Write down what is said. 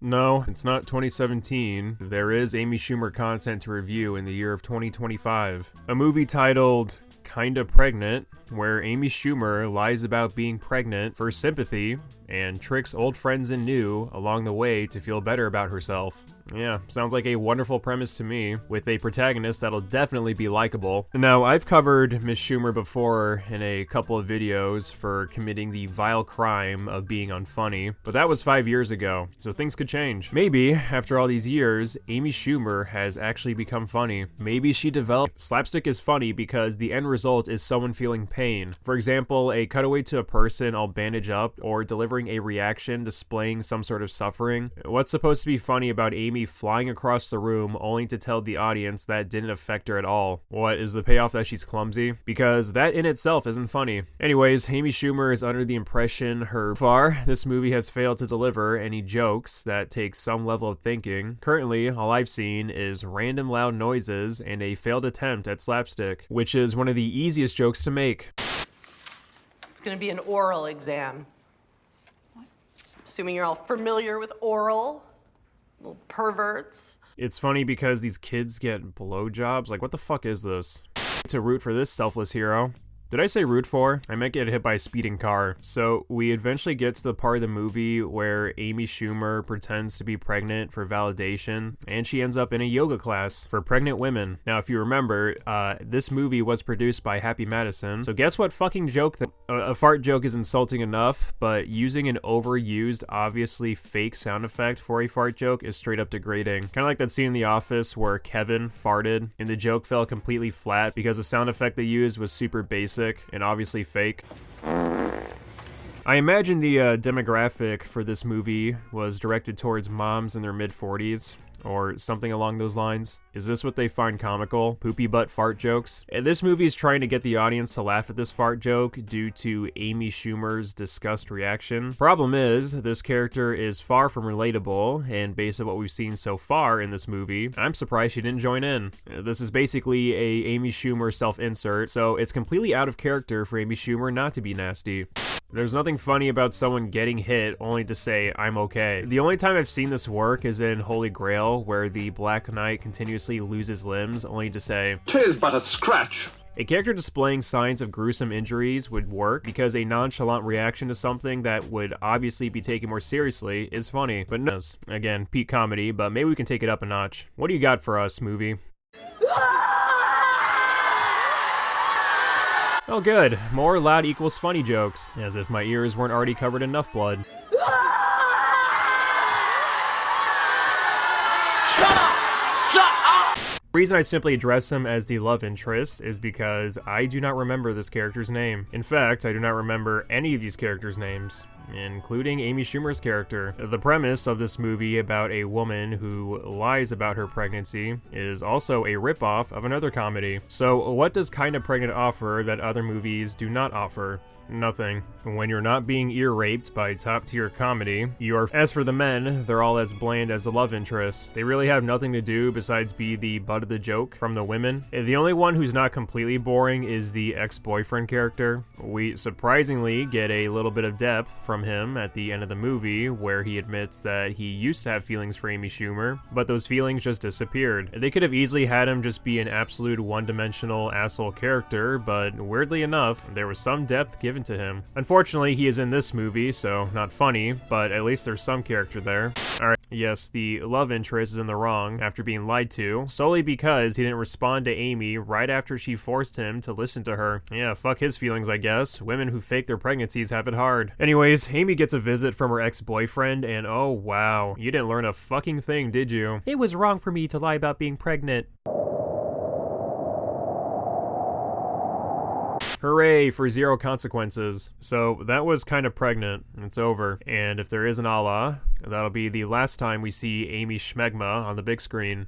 No, it's not 2017. There is Amy Schumer content to review in the year of 2025. A movie titled Kinda Pregnant, where Amy Schumer lies about being pregnant for sympathy and tricks old friends and new along the way to feel better about herself. Yeah, sounds like a wonderful premise to me, with a protagonist that'll definitely be likable. Now, I've covered Miss Schumer before in a couple of videos for committing the vile crime of being unfunny, but that was 5 years ago, so things could change. Maybe, after all these years, Amy Schumer has actually become funny. Maybe she developed... Slapstick is funny because the end result is someone feeling pain. For example, a cutaway to a person all bandaged up, or delivering a reaction displaying some sort of suffering. What's supposed to be funny about Amy flying across the room only to tell the audience that didn't affect her at all? What, is the payoff that she's clumsy? Because that in itself isn't funny. Anyways, Amy Schumer is under the impression this movie has failed to deliver any jokes that take some level of thinking. Currently, all I've seen is random loud noises and a failed attempt at slapstick, which is one of the easiest jokes to make. It's gonna be an oral exam. Assuming you're all familiar with oral. Little perverts. It's funny because these kids get blowjobs. Like, what the fuck is this? To root for this selfless hero. Did I say root for? I might get hit by a speeding car. So we eventually get to the part of the movie where Amy Schumer pretends to be pregnant for validation, and she ends up in a yoga class for pregnant women. Now, if you remember, this movie was produced by Happy Madison. So guess what fucking joke that a fart joke is insulting enough, but using an overused, obviously fake sound effect for a fart joke is straight up degrading. Kind of like that scene in The Office where Kevin farted and the joke fell completely flat because the sound effect they used was super basic and obviously fake. I imagine the demographic for this movie was directed towards moms in their mid-40s, or something along those lines. Is this what they find comical? Poopy butt fart jokes? And this movie is trying to get the audience to laugh at this fart joke due to Amy Schumer's disgust reaction. Problem is, this character is far from relatable, and based on what we've seen so far in this movie, I'm surprised she didn't join in. This is basically a Amy Schumer self-insert, so it's completely out of character for Amy Schumer not to be nasty. There's nothing funny about someone getting hit only to say, I'm okay. The only time I've seen this work is in Holy Grail, where the Black Knight continuously loses limbs only to say, "'Tis but a scratch." A character displaying signs of gruesome injuries would work because a nonchalant reaction to something that would obviously be taken more seriously is funny. But no, again, peak comedy, but maybe we can take it up a notch. What do you got for us, movie? Oh good, more loud equals funny jokes, as if my ears weren't already covered in enough blood. The reason I simply address him as the love interest is because I do not remember this character's name. In fact, I do not remember any of these characters' names, including Amy Schumer's character. The premise of this movie about a woman who lies about her pregnancy is also a ripoff of another comedy. So what does Kinda Pregnant offer that other movies do not offer? Nothing. When you're not being ear raped by top tier comedy, you are. As for the men, they're all as bland as the love interests. They really have nothing to do besides be the butt of the joke from the women. The only one who's not completely boring is the ex-boyfriend character. We surprisingly get a little bit of depth from him at the end of the movie, where he admits that he used to have feelings for Amy Schumer, but those feelings just disappeared. They could have easily had him just be an absolute one-dimensional asshole character, but weirdly enough, there was some depth given to him. Unfortunately, he is in this movie, so not funny, but at least there's some character there. Alright, yes, the love interest is in the wrong after being lied to, solely because he didn't respond to Amy right after she forced him to listen to her. Yeah, fuck his feelings, I guess. Women who fake their pregnancies have it hard. Anyways, Amy gets a visit from her ex-boyfriend, and oh wow, you didn't learn a fucking thing, did you? It was wrong for me to lie about being pregnant. Hooray for zero consequences. So that was Kinda Pregnant. It's over. And if there is an Allah, that'll be the last time we see Amy Schmegma on the big screen.